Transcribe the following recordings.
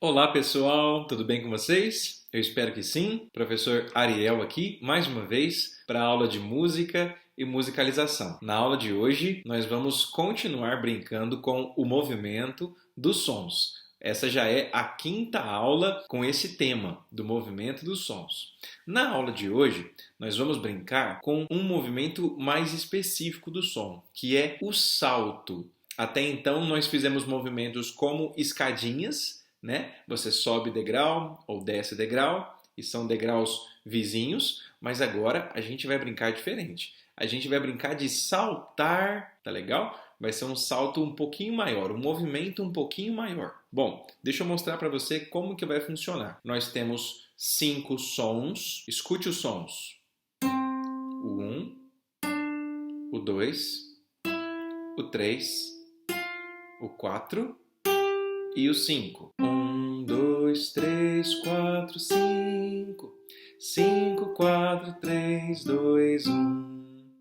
Olá pessoal, tudo bem com vocês? Eu espero que sim. Professor Ariel aqui, mais uma vez, para a aula de música e musicalização. Na aula de hoje, nós vamos continuar brincando com o movimento dos sons. Essa já é a quinta aula com esse tema, do movimento dos sons. Na aula de hoje, nós vamos brincar com um movimento mais específico do som, que é o salto. Até então, nós fizemos movimentos como escadinhas, né? Você sobe degrau ou desce degrau e são degraus vizinhos, mas agora a gente vai brincar diferente. A gente vai brincar de saltar, tá legal? Vai ser um salto um pouquinho maior, um movimento um pouquinho maior. Bom, deixa eu mostrar para você como que vai funcionar. Nós temos 5 sons, escute os sons. O 1, o 2, o 3, o 4 e o 5. 1, 2, 3, 4, 5. 5, 4, 3, 2, 1.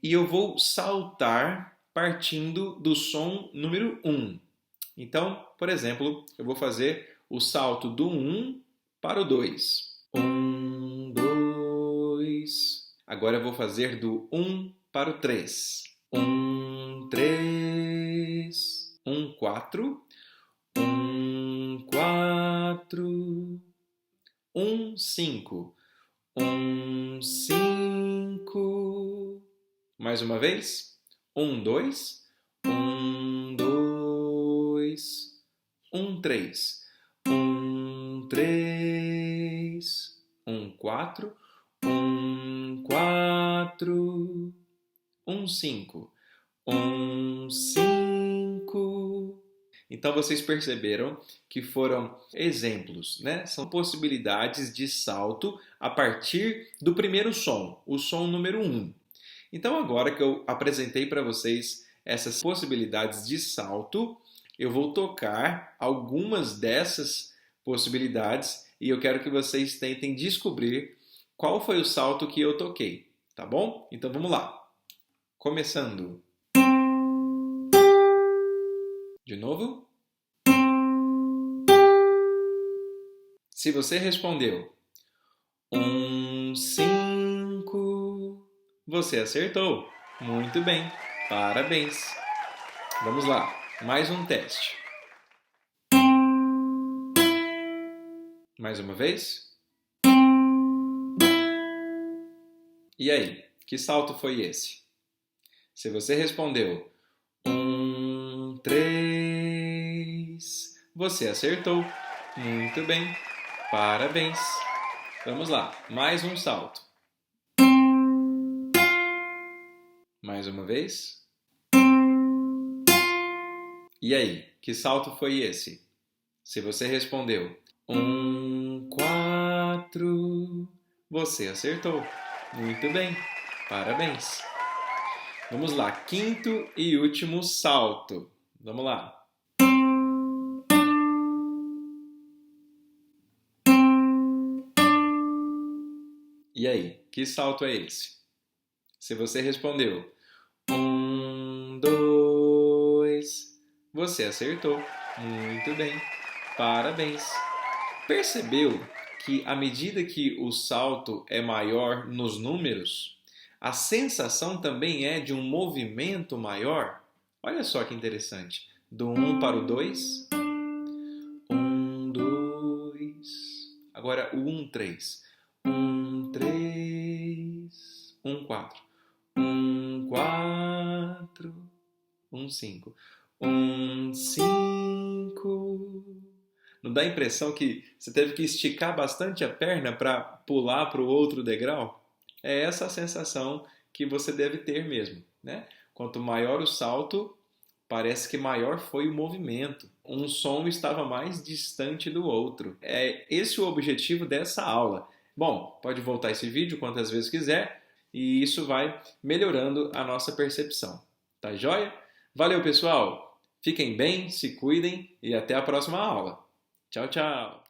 E eu vou saltar partindo do som número 1. Então, por exemplo, eu vou fazer o salto do 1 para o 2. 1, 2. Agora eu vou fazer do 1 para o 3. 1, 3. 1, 4. 1, 4, 1, 5, 1, 5. Mais uma vez. 1, 2, 1, 2, 1, 3, 1, 3, 1, 4, 1, 4, 1, 5, 1, 5. Então vocês perceberam que foram exemplos, né? São possibilidades de salto a partir do primeiro som, o som número 1. Então agora que eu apresentei para vocês essas possibilidades de salto, eu vou tocar algumas dessas possibilidades e eu quero que vocês tentem descobrir qual foi o salto que eu toquei, tá bom? Então vamos lá. Começando. De novo. Se você respondeu 1, 5, você acertou. Muito bem, parabéns. Vamos lá, mais um teste. Mais uma vez. E aí, que salto foi esse? Se você respondeu 1, 3, você acertou. Muito bem, parabéns. Vamos lá, mais um salto. Mais uma vez. E aí, que salto foi esse? Se você respondeu 1, 4, você acertou. Muito bem, parabéns. Vamos lá, quinto e último salto. Vamos lá. E aí, que salto é esse? Se você respondeu 1, 2, você acertou. Muito bem, parabéns. Percebeu que à medida que o salto é maior nos números, a sensação também é de um movimento maior? Olha só que interessante. Do 1 para o 2. 1, 2. Agora o 1, 3. 1, 3. 1, 4. 1, 4. 1, 5. 1, 5. Não dá a impressão que você teve que esticar bastante a perna para pular para o outro degrau? É essa a sensação que você deve ter mesmo, né? Quanto maior o salto, parece que maior foi o movimento. Um som estava mais distante do outro. É esse o objetivo dessa aula. Bom, pode voltar esse vídeo quantas vezes quiser e isso vai melhorando a nossa percepção. Tá joia? Valeu, pessoal! Fiquem bem, se cuidem e até a próxima aula. Tchau, tchau!